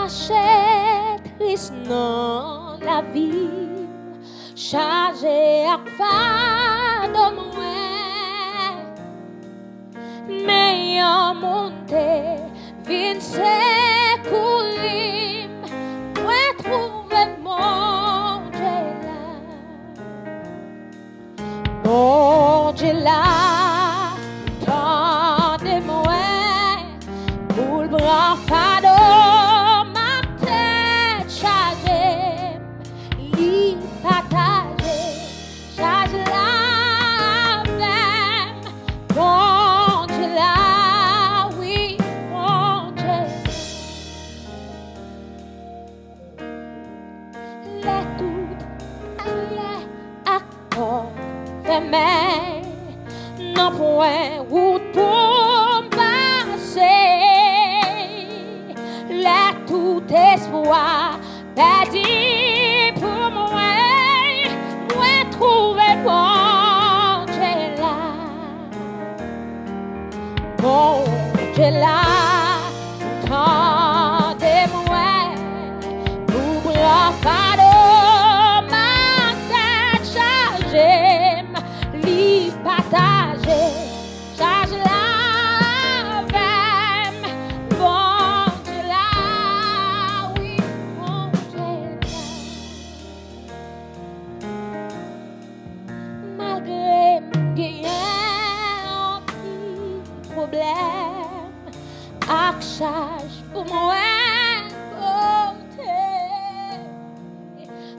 marcher triste dans la vie, chargé à fardeau moins, mais en montée, vin secourir, moi trouver mon Dieu là, mon Dieu là, tendez-moi pour le bras fardeau. Mais non point route pour passer, là tout espoir perdu pour moi, moi trouver mon Dieu là, mon Dieu là, tendez-moi pour bras fardeau, ma tête chargée. Partager, charge la veine, bon Dieu là, oui, bon Dieu là. Malgré qu'il y ait un petit problème, à charge pour moi,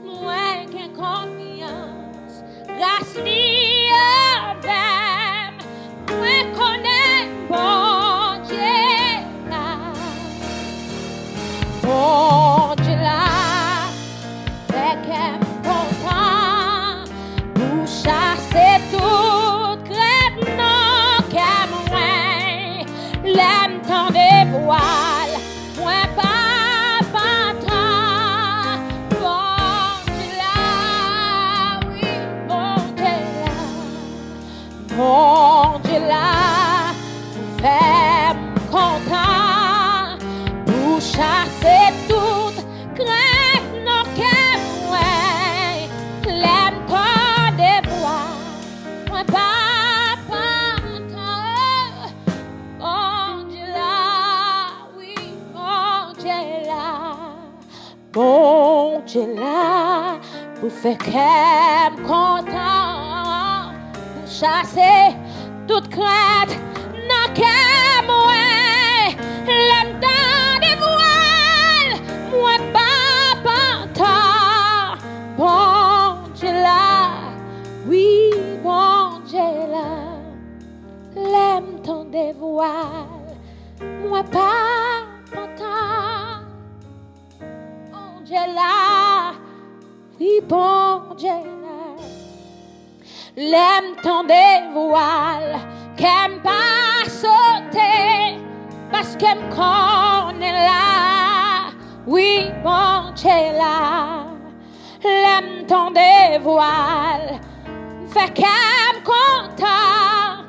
moi qui ai confiance, grâce mon Dieu là, fais-moi content pour chasser toute crainte, non qu'elle moins, l'aime pas des voix, moi pas content, mon Dieu là, oui, mon Dieu là, mon Dieu là, pour faire qu'elle content. Chasser toute crainte, non qu'à moi, l'aime dans des voiles, moi pas pantant, bon Dieu là, oui, bon Dieu là, l'aime dans des voiles, moi pas pantant, bon Dieu là, oui, bon Dieu là. L'aime tant des voiles, qu'aime pas sauter, parce qu'elle me connaît là, oui, bon Dieu là. L'aime tant des voiles, fait qu'elle me content,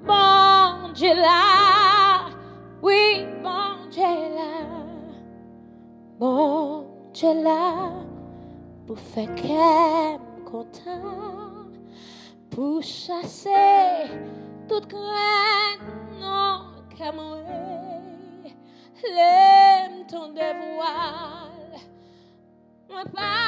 bon Dieu là, oui, bon Dieu là, bon Dieu là, pour faire qu'elle me content. Pour chasser toute crainte, non qu'à moi, l'aime ton dévoile, moi pas